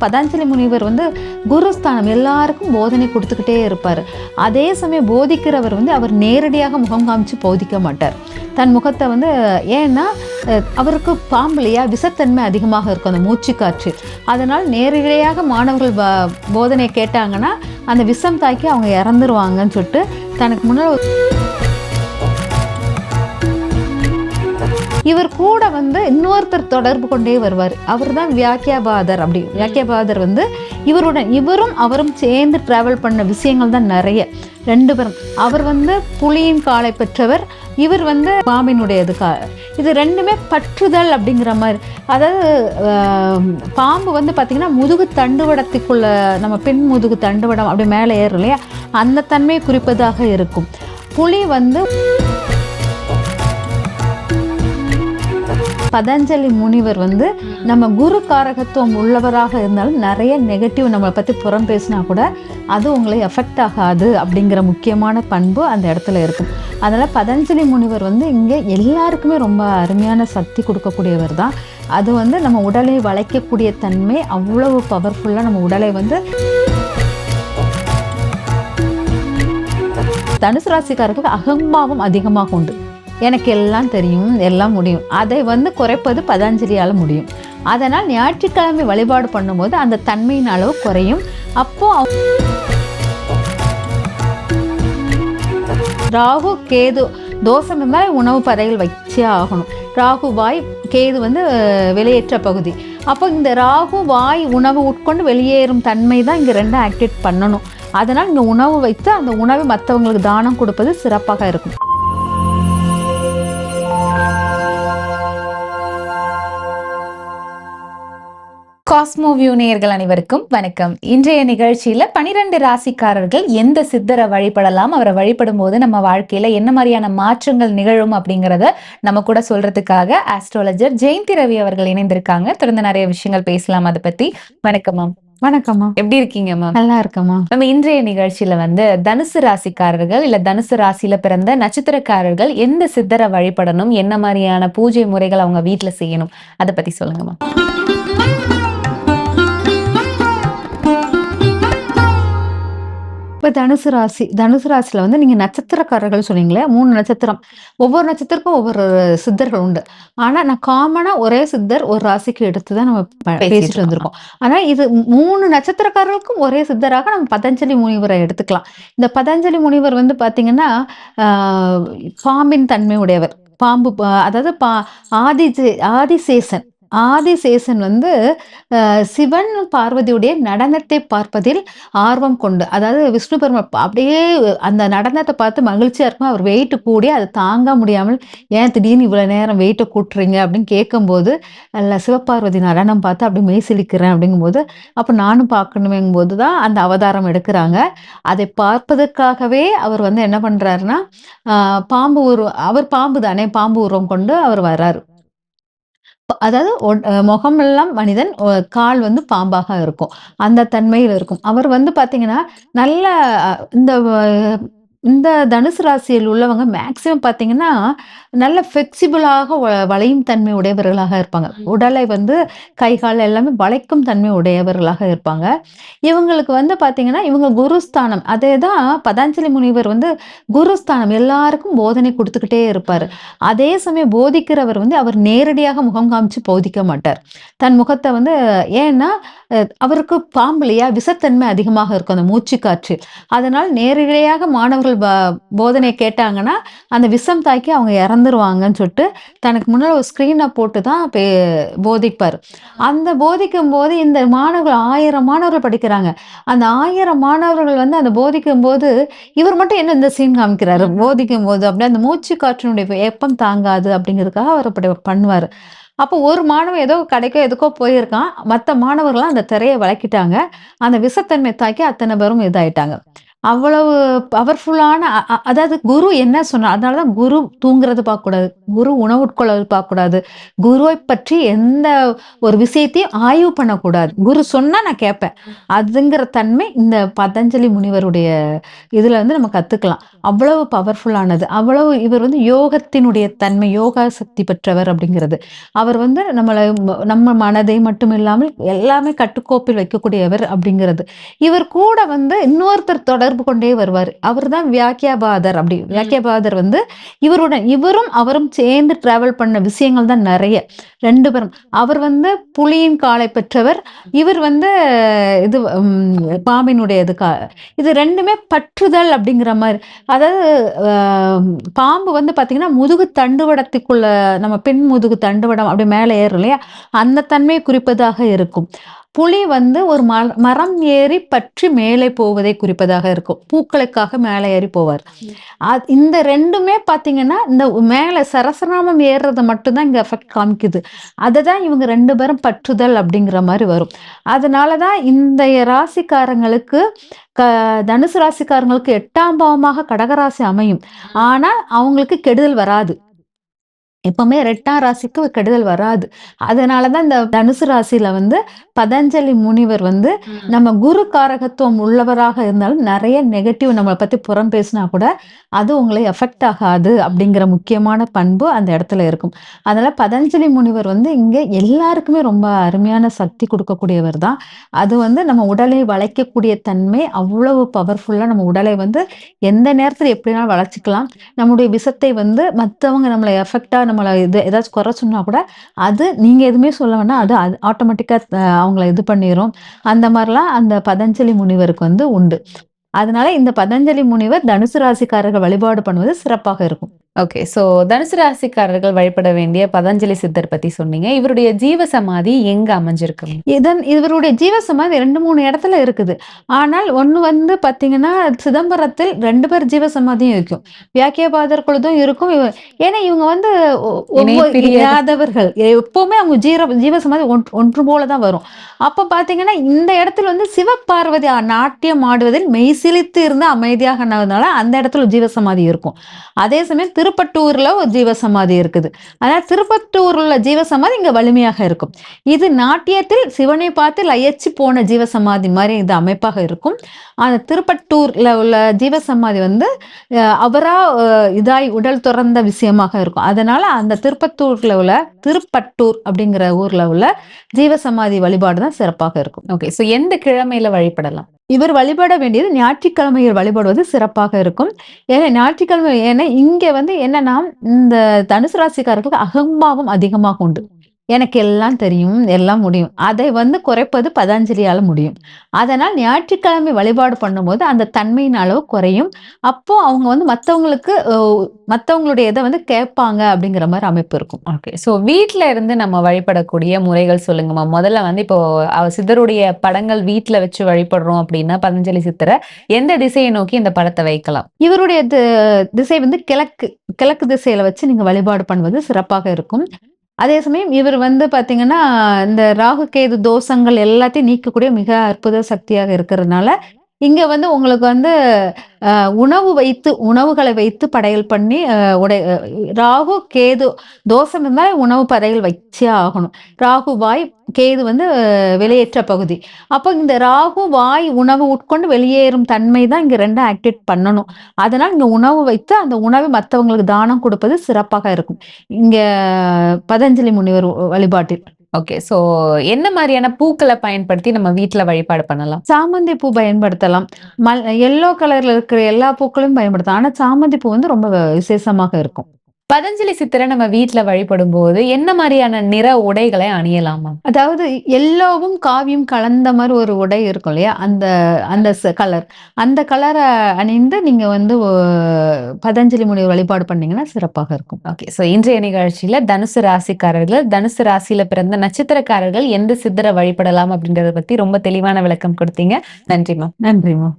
பதஞ்சலி முனிவர் வந்து குருஸ்தானம் எல்லாருக்கும் போதனை கொடுத்துக்கிட்டே இருப்பார். அதே சமயம் போதிக்கிறவர் வந்து அவர் நேரடியாக முகம் காமிச்சு போதிக்க மாட்டார். தன் முகத்தை வந்து ஏன்னா அவருக்கு பாம்பு இல்லையா, விஷத்தன்மை அதிகமாக இருக்கும் அந்த மூச்சு காற்று. அதனால் நேரடியாக மாணவர்கள் போதனை கேட்டாங்கன்னா அந்த விஷம் தாக்கி அவங்க இறந்துருவாங்கன்னு சொல்லிட்டு தனக்கு முன்னால் இவர் கூட வந்து இன்னொருத்தர் தொடர்பு கொண்டே வருவார். அவர் தான் வியாக்கியாபாதர். அப்படி வியாக்கியாபாதர் வந்து இவரும் அவரும் சேர்ந்து டிராவல் பண்ண விஷயங்கள் தான் நிறைய. 2 பேரும். அவர் வந்து புலியின் காலை பெற்றவர், இவர் வந்து பாம்பினுடையது இது 2மே பற்றுதல் அப்படிங்கிற மாதிரி. அதாவது பாம்பு வந்து பார்த்திங்கன்னா முதுகு தண்டுவடத்துக்குள்ள நம்ம பின் முதுகு தண்டுவடம் அப்படி மேலே ஏறும் இல்லையா, அந்த தன்மையை குறிப்பதாக இருக்கும். புலி வந்து பதஞ்சலி முனிவர் வந்து நம்ம குரு காரகத்துவம் உள்ளவராக இருந்தாலும் நிறைய நெகட்டிவ் நம்மளை பற்றி புறம் பேசினா கூட அது உங்களை எஃபெக்ட் ஆகாது அப்படிங்கிற முக்கியமான பண்பு அந்த இடத்துல இருக்கும். அதனால் பதஞ்சலி முனிவர் வந்து இங்கே எல்லாருக்குமே ரொம்ப அருமையான சக்தி கொடுக்கக்கூடியவர் தான். அது வந்து நம்ம உடலை வளைக்கக்கூடிய தன்மை அவ்வளவு பவர்ஃபுல்லாக நம்ம உடலை வந்து தனுசு ராசிக்காரர்களுக்கு அகம்பாவம் அதிகமாக உண்டு. எனக்கு எல்லாம் தெரியும், எல்லாம் முடியும், அதை வந்து குறைப்பது பதஞ்சலியால் முடியும். அதனால் ஞாயிற்றுக்கிழமை வழிபாடு பண்ணும்போது அந்த தன்மையின் அளவு குறையும். அப்போ ராகு கேது தோஷம் இருந்தால் உணவு பதைகள் வச்சே ஆகணும். ராகு வாய், கேது வந்து வெளியேற்ற பகுதி. அப்போ இந்த ராகு வாய் உணவு உட்கொண்டு வெளியேறும் தன்மை தான் இங்கே 2 ஆக்டிவேட் பண்ணணும். அதனால் இங்கே உணவு வைத்து அந்த உணவை மற்றவங்களுக்கு தானம் கொடுப்பது சிறப்பாக இருக்கும். காஸ்மோ வியூ நேயர்கள் அனைவருக்கும் வணக்கம். இன்றைய நிகழ்ச்சியில 12 ராசிக்காரர்கள் எந்த சித்தரை வழிபடலாம், அவரை வழிபடும் போது நம்ம வாழ்க்கையில என்ன மாதிரியான மாற்றங்கள் நிகழும் அப்படிங்கறத நம்ம கூட சொல்றதுக்காக ஆஸ்ட்ராலஜர் ஜெயந்தி ரவி அவர்கள் இணைந்திருக்காங்க. தொடர்ந்து நிறைய விஷயங்கள் பேசலாம் அதை பத்தி. வணக்கம் மேம். வணக்கம்மா. எப்படி இருக்கீங்க மேம்? நல்லா இருக்கம்மா. நம்ம இன்றைய நிகழ்ச்சியில வந்து தனுசு ராசிக்காரர்கள் இல்ல தனுசு ராசியில பிறந்த நட்சத்திரக்காரர்கள் எந்த சித்தரை வழிபடணும், என்ன மாதிரியான பூஜை முறைகள் அவங்க வீட்டுல செய்யணும், அதை பத்தி சொல்லுங்க மேம். இப்போ தனுசு ராசியில் வந்து நீங்கள் நட்சத்திரக்காரர்கள் சொன்னீங்களே, 3 நட்சத்திரம். ஒவ்வொரு நட்சத்திரக்கும் ஒவ்வொரு சித்தர்கள் உண்டு. ஆனால் நான் காமனாக ஒரே சித்தர் ஒரு ராசிக்கு எடுத்து தான் நம்ம பேசிட்டு வந்திருக்கோம். ஆனால் இது 3 நட்சத்திரக்காரர்களுக்கும் ஒரே சித்தராக நம்ம பதஞ்சலி முனிவரை எடுத்துக்கலாம். இந்த பதஞ்சலி முனிவர் வந்து பார்த்தீங்கன்னா பாம்பின் தன்மை உடையவர். பாம்பு அதாவது ஆதிசேஷன் வந்து சிவன் பார்வதியுடைய நடனத்தை பார்ப்பதில் ஆர்வம் கொண்டு, அதாவது விஷ்ணு பெருமாள் அப்படியே அந்த நடனத்தை பார்த்து மகிழ்ச்சியா இருக்கும். அவர் வெயிட்டு கூடி அதை தாங்க முடியாமல், ஏன் திடீர்னு இவ்வளவு நேரம் வெயிட்டை கூட்டுறீங்க அப்படின்னு கேட்கும்போது, அல்ல சிவபார்வதி நடனம் பார்த்து அப்படி மெய்சிலிக்கிறேன் அப்படிங்கும்போது, அப்போ நானும் பார்க்கணுமேங்கும் போது தான் அந்த அவதாரம் எடுக்கிறாங்க. அதை பார்ப்பதற்காகவே அவர் வந்து என்ன பண்றாருன்னா அவர் பாம்பு தானே, பாம்பு உருவம் கொண்டு அவர் வர்றாரு. அதாவது முகமெல்லாம் மனிதன், கால் வந்து பாம்பாக இருக்கும். அந்த தன்மையில் இருக்கும். அவர் வந்து பார்த்தீங்கன்னா நல்ல இந்த இந்த தனுசு ராசியில் உள்ளவங்க மேக்சிமம் பார்த்தீங்கன்னா நல்ல ஃப்ளெக்சிபிளாக வளையும் தன்மை உடையவர்களாக இருப்பாங்க. உடலை வந்து கை கால் எல்லாமே வளைக்கும் தன்மை உடையவர்களாக இருப்பாங்க. இவங்களுக்கு வந்து பார்த்தீங்கன்னா இவங்க குருஸ்தானம், அதே தான் பதஞ்சலி முனிவர் வந்து குருஸ்தானம் எல்லாருக்கும் போதனை கொடுத்துக்கிட்டே இருப்பார். அதே சமயம் போதிக்கிறவர் வந்து அவர் நேரடியாக முகம் காமிச்சு போதிக்க மாட்டார். தன் முகத்தை வந்து ஏன்னா அவருக்கு பாம்பு இல்லையா, விஷத்தன்மை அதிகமாக இருக்கும் அந்த மூச்சு காற்று. அதனால் நேரடியாக மாணவர்கள் போதனை கேட்டாங்கன்னா அந்த விஷம் தாக்கி அவங்க இறந்துருவாங்கன்னு சொல்லிட்டு தனக்கு முன்னால் ஒரு ஸ்கிரீனை போட்டு தான் போதிப்பார். அந்த போதிக்கும் போது இந்த மாணவர்கள் 1000 மாணவர்கள் படிக்கிறாங்க. அந்த 1000 மாணவர்கள் வந்து அந்த போதிக்கும் போது இவர் மட்டும் என்ன இந்த சீன் காமிக்கிறாரு போதிக்கும் போது, அப்படி அந்த மூச்சு காற்றினுடைய வெப்பம் தாங்காது அப்படிங்கிறதுக்காக அவர் அப்படி பண்ணுவார். அப்போ ஒரு மாணவன் ஏதோ கடைக்கோ எதுக்கோ போயிருக்கான், மற்ற மாணவர்கள்லாம் அந்த திரையை விளக்கிட்டாங்க. அந்த விஷத்தன்மை தாக்கி அத்தனை பேரும் இதாயிட்டாங்க. அவ்வளவு பவர்ஃபுல்லான அதாவது குரு என்ன சொன்னார், அதனால தான் குரு தூங்குறது பார்க்கக்கூடாது. குரு உணவு உட்கொள்வது பார்க்கக்கூடாது. குருவை பற்றி எந்த ஒரு விஷயத்தையும் ஆய்வு பண்ணக்கூடாது. குரு சொன்னா நான் கேட்பேன். அதுங்கிற தன்மை இந்த பதஞ்சலி முனிவருடைய இதுல வந்து நம்ம கத்துக்கலாம். அவ்வளவு பவர்ஃபுல்லானது. அவ்வளவு இவர் வந்து யோகத்தினுடைய தன்மை, யோகா சக்தி பெற்றவர் அப்படிங்கிறது. அவர் வந்து நம்ம மனதை மட்டும் இல்லாமல் எல்லாமே கட்டுக்கோப்பில் வைக்கக்கூடியவர் அப்படிங்கிறது. இவர் கூட வந்து இன்னொருத்தர் தொடர்பு கொண்டே வருவார். அவர்தான் வியாக்கியாபாதர். அப்படி வியாக்கியாபாதர் வந்து இவரும் அவரும் சேர்ந்து டிராவல் பண்ண விஷயங்கள் தான் நிறைய. 2 பேரும். அவர் வந்து புலியின் காலை பெற்றவர். இவர் வந்து இது பாம்பினுடைய இது 2மே பற்றுதல் அப்படிங்கிற மாதிரி. அதாவது பாம்பு வந்து பாத்தீங்கன்னா முதுகு தண்டுவடத்துக்குள்ள நம்ம பின் முதுகு தண்டுவடம் அப்படி மேலே ஏறும் இல்லையா, அந்த தன்மையை குறிப்பதாக இருக்கும். புலி வந்து ஒரு மரம் ஏறி பற்றி மேலே போவதை குறிப்பதாக இருக்கும். பூக்களுக்காக மேலே ஏறி போவார். இந்த 2மே பாத்தீங்கன்னா இந்த மேல சரசராமம் ஏறுறது மட்டும்தான் இங்க எஃபெக்ட் காமிக்குது. அததான் இவங்க 2 பேரும் பற்றுதல் அப்படிங்கிற மாதிரி வரும். அதனாலதான் இந்த ராசிக்காரங்களுக்கு தனுசு ராசிக்காரங்களுக்கு 8ஆம் பாவமாக கடகராசி அமையும். ஆனா அவங்களுக்கு கெடுதல் வராது. எப்பவுமே 2ஆம் ராசிக்கு கெடுதல் வராது. அதனாலதான் இந்த தனுசு ராசியில வந்து பதஞ்சலி முனிவர் வந்து நம்ம குரு காரகத்துவம் உள்ளவராக இருந்தாலும் நிறைய நெகட்டிவ் நம்மளை பத்தி புறம் பேசினா கூட அது உங்களை எஃபெக்ட் ஆகாது அப்படிங்கிற முக்கியமான பண்பு அந்த இடத்துல இருக்கும். அதனால பதஞ்சலி முனிவர் வந்து இங்க எல்லாருக்குமே ரொம்ப அருமையான சக்தி கொடுக்கக்கூடியவர் தான். அது வந்து நம்ம உடலை வளைக்கக்கூடிய தன்மை அவ்வளவு பவர்ஃபுல்லா நம்ம உடலை வந்து எந்த நேரத்துல எப்படினாலும் வளைச்சிக்கலாம். நம்முடைய விஷத்தை வந்து மற்றவங்க நம்மளை எஃபெக்டா நம்மளை ஏதாச்சும் குறை சொன்னா கூட அது நீங்க எதுவுமே சொல்ல வேணாம், அது ஆட்டோமேட்டிக்கா அவங்கள இது பண்ணிரும். அந்த மாதிரிலாம் அந்த பதஞ்சலி முனிவருக்கு வந்து உண்டு. அதனால இந்த பதஞ்சலி முனிவர் தனுசு ராசிக்காரர்கள் வழிபாடு பண்ணுவது சிறப்பாக இருக்கும். ஓகே. ஸோ தனுசு ராசிக்காரர்கள் வழிபட வேண்டிய பதஞ்சலி சித்தர் பத்தி சொன்னீங்க. இவருடைய ஜீவ சமாதி எங்க அமைஞ்சிருக்கு? இவருடைய ஜீவ சமாதி 2-3 இடத்துல இருக்குது. ஆனால் ஒண்ணு வந்து பாத்தீங்கன்னா சிதம்பரத்தில் 2 பேர் ஜீவ சமாதியும் இருக்கும். வியாக்கியபாதர் குழுதும் இருக்கும். ஏன்னா இவங்க வந்து யாதவர்கள் எப்பவுமே அவங்க ஜீவ சமாதி ஒன்று போலதான் வரும். அப்ப பாத்தீங்கன்னா இந்த இடத்துல வந்து சிவபார்வதி நாட்டியம் ஆடுவதில் மெய்சிலித்து இருந்து அமைதியாக அந்த இடத்துல ஜீவசமாதி இருக்கும். அதே சமயம் திருப்பட்டூர்ல ஒரு ஜீவசமாதி இருக்குது. அதனால திருப்பட்டூர்ல உள்ள ஜீவசமாதி இங்க வலிமையாக இருக்கும். இது நாட்டியத்தில் சிவனை பார்த்து லயச்சு போன ஜீவசமாதி மாதிரி இது அமைப்பாக இருக்கும். அந்த திருப்பட்டூர்ல உள்ள ஜீவசமாதி வந்து அவரா இதாய் உடல் துறந்த விஷயமாக இருக்கும். அதனால அந்த திருப்பட்டூர் அப்படிங்கிற ஊர்ல உள்ள ஜீவசமாதி வழிபாடு தான் சிறப்பாக இருக்கும். ஓகே. ஸோ எந்த கிழமையில வழிபடலாம்? இவர் வழிபட வேண்டியது ஞாயிற்றுக்கிழமையில் வழிபடுவது சிறப்பாக இருக்கும். ஏன்னா ஞாயிற்றுக்கிழமை இங்க வந்து என்னன்னா இந்த தனுசு ராசிக்காரர்களுக்கு அகம்பாவம் அதிகமாக உண்டு. எனக்கு எல்லாம் தெரியும், எல்லாம் முடியும். அதை வந்து குறைப்பது பதஞ்சலியால முடியும். அதனால் ஞாயிற்றுக்கிழமை வழிபாடு பண்ணும்போது அந்த தன்மையின் அளவு குறையும். அப்போ அவங்க வந்து மத்தவங்களுடைய இதை வந்து கேட்பாங்க அப்படிங்கிற மாதிரி அமைப்பு இருக்கும். ஓகே. ஸோ வீட்டுல இருந்து நம்ம வழிபடக்கூடிய முறைகள் சொல்லுங்கம்மா. முதல்ல வந்து இப்போ சித்தருடைய படங்கள் வீட்டுல வச்சு வழிபடுறோம் அப்படின்னா பதஞ்சலி சித்தரை எந்த திசையை நோக்கி இந்த படத்தை வைக்கலாம்? இவருடைய திசை வந்து கிழக்கு திசையில வச்சு நீங்க வழிபாடு பண்ணுவது சிறப்பாக இருக்கும். அதே சமயம் இவர் வந்து பாத்தீங்கன்னா இந்த ராகு கேது தோஷங்கள் எல்லாத்தையும் நீக்கக்கூடிய மிக அற்புத சக்தியாக இருக்கிறதுனால இங்க வந்து உங்களுக்கு வந்து உணவுகளை வைத்து படையல் பண்ணி ராகு கேது தோஷம் இருந்தால் உணவு படையல் வச்சே ஆகணும். ராகு வாய் கேது வந்து வெளியேற்ற பகுதி. அப்போ இந்த ராகு வாய் உணவு உட்கொண்டு வெளியேறும் தன்மை தான் இங்க 2 ஆக்டிவேட் பண்ணணும். அதனால் இங்க உணவு வைத்து அந்த உணவை மற்றவங்களுக்கு தானம் கொடுப்பது சிறப்பாக இருக்கும் இங்க பதஞ்சலி முனிவர் வழிபாட்டில். ஓகே. ஸோ என்ன மாதிரியான பூக்களை பயன்படுத்தி நம்ம வீட்டுல வழிபாடு பண்ணலாம்? சாமந்தி பூ பயன்படுத்தலாம். எல்லோ கலர்ல இருக்கிற எல்லா பூக்களும் பயன்படுத்தலாம். ஆனா சாமந்தி பூ வந்து ரொம்ப விசேஷமாக இருக்கும். பதஞ்சலி சித்தரை நம்ம வீட்டுல வழிபடும் போது என்ன மாதிரியான நிற உடைகளை அணியலாமா? அதாவது எல்லோவும் காவியும் கலந்த மாதிரி ஒரு உடை இருக்கும் இல்லையா, அந்த கலரை அணிந்து நீங்க வந்து பதஞ்சலி முனிவர் வழிபாடு பண்ணீங்கன்னா சிறப்பாக இருக்கும். ஓகே. ஸோ இன்றைய நிகழ்ச்சியில தனுசு ராசிக்காரர்கள், தனுசு ராசியில பிறந்த நட்சத்திரக்காரர்கள் எந்த சித்தரை வழிபடலாம் அப்படின்றத பத்தி ரொம்ப தெளிவான விளக்கம் கொடுத்தீங்க. நன்றிமா. நன்றிமா.